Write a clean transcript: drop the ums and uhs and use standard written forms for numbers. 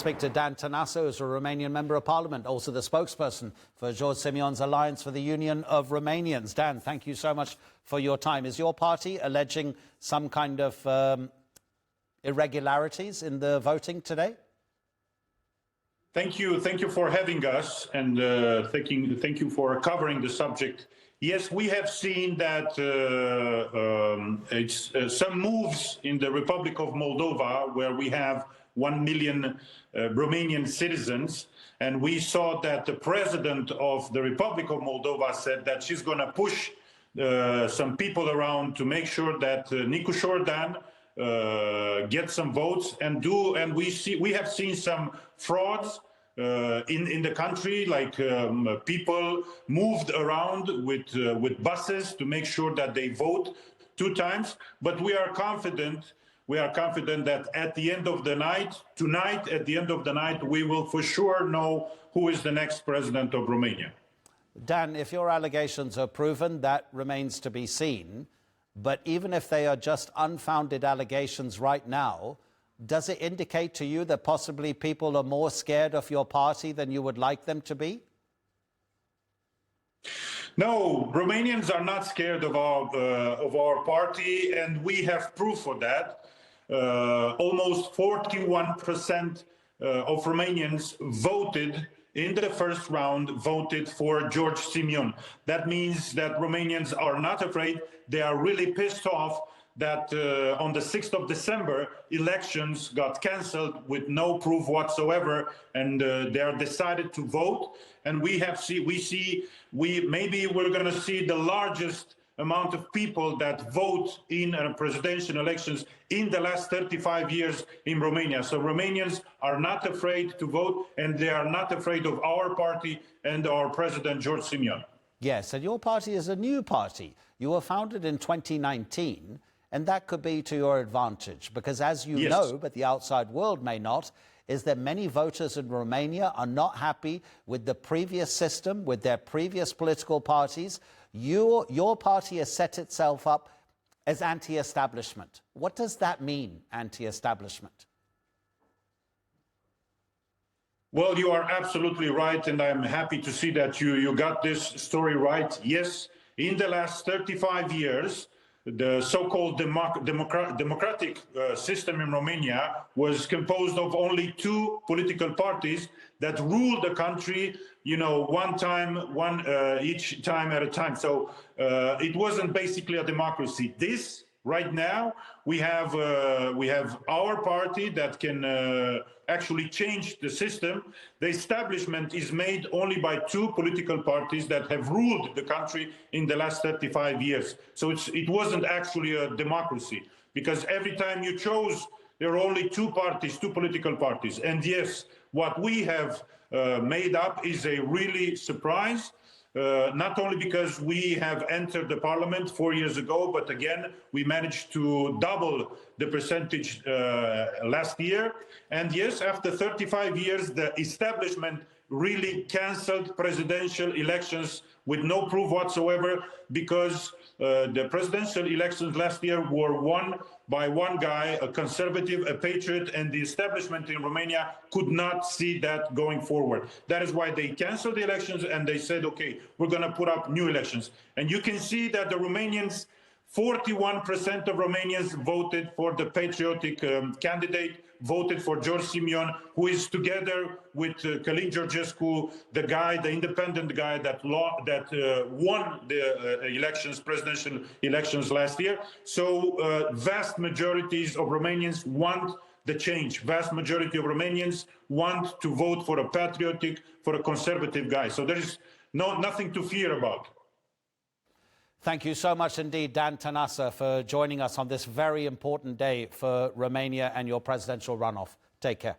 speak to Dan Tanasa, who's a Romanian Member of Parliament, also the spokesperson for George Simion's Alliance for the Union of Romanians. Dan, thank you so much for your time. Is your party alleging some kind of irregularities in the voting today? Thank you for having us, and thank you for covering the subject. Yes, we have seen that some moves in the Republic of Moldova, where we have 1 million Romanian citizens, and we saw that the president of the Republic of Moldova said that she's going to push some people around to make sure that Nicusor get some votes, and we have seen some frauds in the country, like people moved around with buses to make sure that they vote 2 times. But we are confident that at the end of the night, tonight, at the end of the night, we will for sure know who is the next president of Romania. Dan, if your allegations are proven, that remains to be seen. But even if they are just unfounded allegations right now, does it indicate to you that possibly people are more scared of your party than you would like them to be? No, Romanians are not scared of our party, and we have proof for that. Almost 41% of Romanians voted in the first round, voted for George Simion. That means that Romanians are not afraid. They are really pissed off that on the 6th of December, elections got cancelled with no proof whatsoever, and they are decided to vote. And maybe we're going to see the largest amount of people that vote in presidential elections in the last 35 years in Romania. So Romanians are not afraid to vote, and they are not afraid of our party and our president, George Simion. Yes, and your party is a new party. You were founded in 2019, and that could be to your advantage, because as you know, but the outside world may not, is that many voters in Romania are not happy with the previous system, with their previous political parties. Your party has set itself up as anti-establishment. What does that mean, anti-establishment? Well, you are absolutely right, and I'm happy to see that you got this story right. Yes, in the last 35 years, the so-called democratic system in Romania was composed of only 2 political parties that ruled the country, each time at a time. So it wasn't basically a democracy. Right now, we have our party that can actually change the system. The establishment is made only by 2 political parties that have ruled the country in the last 35 years. So it wasn't actually a democracy, because every time you chose, there were only 2 parties, 2 political parties. And yes, what we have made up is a really surprise. Not only because we have entered the parliament 4 years ago, but again, we managed to double the percentage last year. And yes, after 35 years, the establishment really cancelled presidential elections with no proof whatsoever, because the presidential elections last year were won by one guy, a conservative, a patriot, and the establishment in Romania could not see that going forward. That is why they canceled the elections, and they said, okay, we're going to put up new elections. And you can see that the Romanians, 41% of Romanians voted for the patriotic candidate, voted for George Simion, who is together with Călin Georgescu, the independent guy that won the presidential elections last year. So vast majorities of Romanians want the change. Vast majority of Romanians want to vote for a patriotic, for a conservative guy. So there is nothing to fear about. Thank you so much indeed, Dan Tanasa, for joining us on this very important day for Romania and your presidential runoff. Take care.